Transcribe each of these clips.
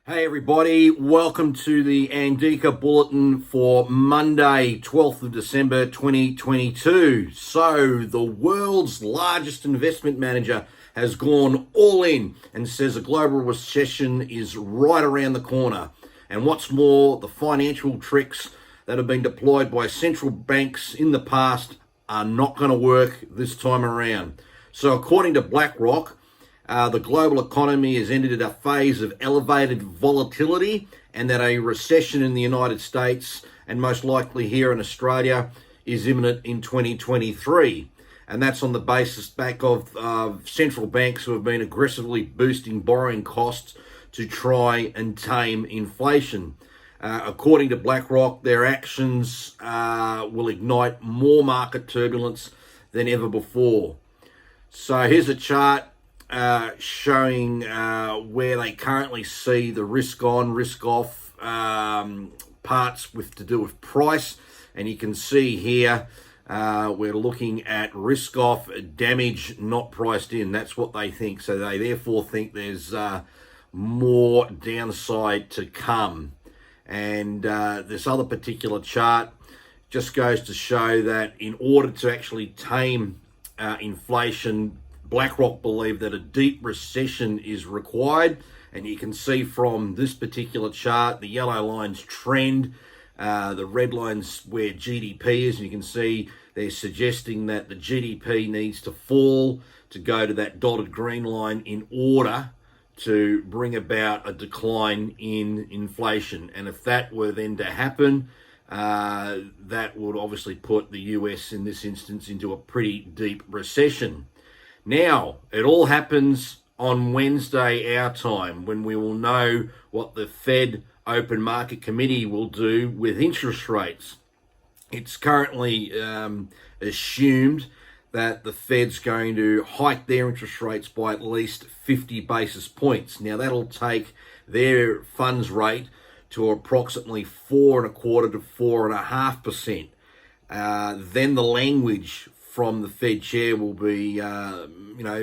Hey everybody, welcome to the ANDIKA Bulletin for Monday, 12th of December 2022. So, the world's largest investment manager has gone all in and says a global recession is right around the corner. And what's more, the financial tricks that have been deployed by central banks in the past are not going to work this time around. So, according to BlackRock, the global economy has entered a phase of elevated volatility, and that a recession in the United States and most likely here in Australia is imminent in 2023. And that's on the back of central banks who have been aggressively boosting borrowing costs to try and tame inflation. According to BlackRock, their actions will ignite more market turbulence than ever before. So here's a chart showing where they currently see the risk on, risk off parts to do with price. And you can see here we're looking at risk off, damage not priced in. That's what they think. So they therefore think there's more downside to come. And this other particular chart just goes to show that in order to actually tame inflation, BlackRock believe that a deep recession is required, and you can see from this particular chart, the yellow line's trend, the red line's where GDP is, and you can see they're suggesting that the GDP needs to fall to go to that dotted green line in order to bring about a decline in inflation. And if that were then to happen, that would obviously put the US in this instance into a pretty deep recession. Now, it all happens on Wednesday, our time, when we will know what the Fed Open Market Committee will do with interest rates. It's currently assumed that the Fed's going to hike their interest rates by at least 50 basis points. Now, that'll take their funds rate to approximately 4.25% to 4.5%. Then the language from the Fed chair will be,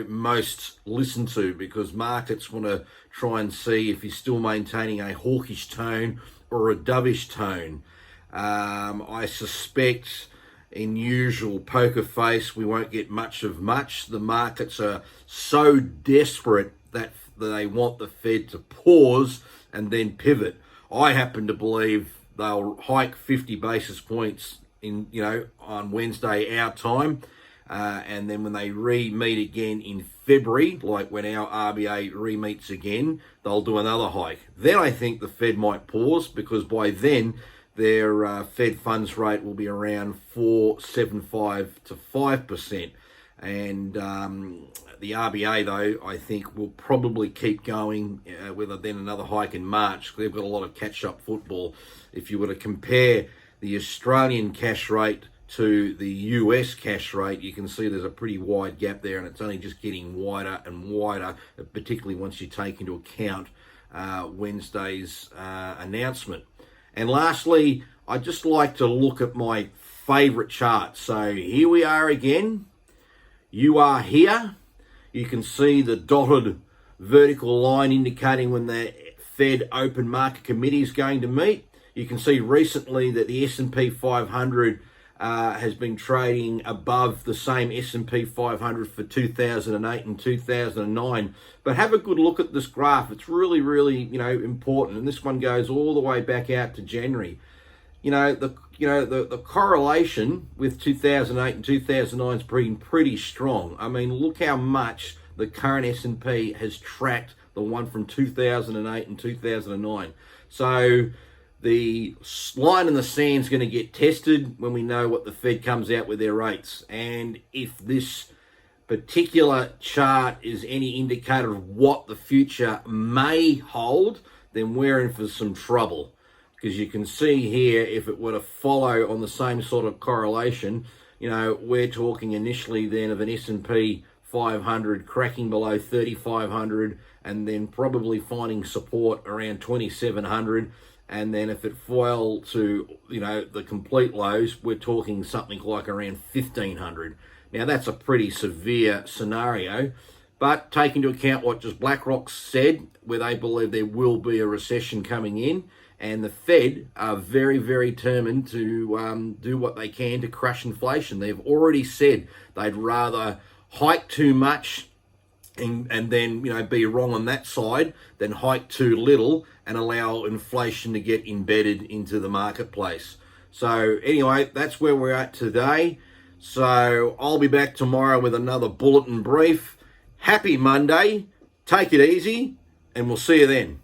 most listened to, because markets want to try and see if he's still maintaining a hawkish tone or a dovish tone. I suspect, in usual poker face, we won't get much of much. The markets are so desperate that they want the Fed to pause and then pivot. I happen to believe they'll hike 50 basis points on Wednesday, our time. And then when they re-meet again in February, like when our RBA re-meets again, they'll do another hike. Then I think the Fed might pause, because by then their Fed funds rate will be around 4.75 to 5%. And the RBA, though, I think will probably keep going with then another hike in March. They've got a lot of catch-up football. If you were to compare the Australian cash rate to the US cash rate, you can see there's a pretty wide gap there, and it's only just getting wider and wider, particularly once you take into account Wednesday's announcement. And lastly, I'd just like to look at my favorite chart. So here we are again. You are here. You can see the dotted vertical line indicating when the Fed Open Market Committee is going to meet. You can see recently that the S&P 500 has been trading above the same S&P 500 for 2008 and 2009. But have a good look at this graph. It's really, really, important. And this one goes all the way back out to January. The correlation with 2008 and 2009 has been pretty strong. I mean, look how much the current S&P has tracked the one from 2008 and 2009. So the line in the sand is going to get tested when we know what the Fed comes out with their rates. And if this particular chart is any indicator of what the future may hold, then we're in for some trouble. Because you can see here, if it were to follow on the same sort of correlation, we're talking initially then of an S&P 500 cracking below 3,500, and then probably finding support around 2,700. And then if it fell to, the complete lows, we're talking something like around 1,500. Now, that's a pretty severe scenario, But take into account what just BlackRock said, where they believe there will be a recession coming in, and the Fed are very, very determined to do what they can to crush inflation. They've already said they'd rather hike too much and then be wrong on that side than hike too little and allow inflation to get embedded into the marketplace. So anyway, that's where we're at today. So I'll be back tomorrow with another bulletin brief. Happy Monday. Take it easy, and we'll see you then.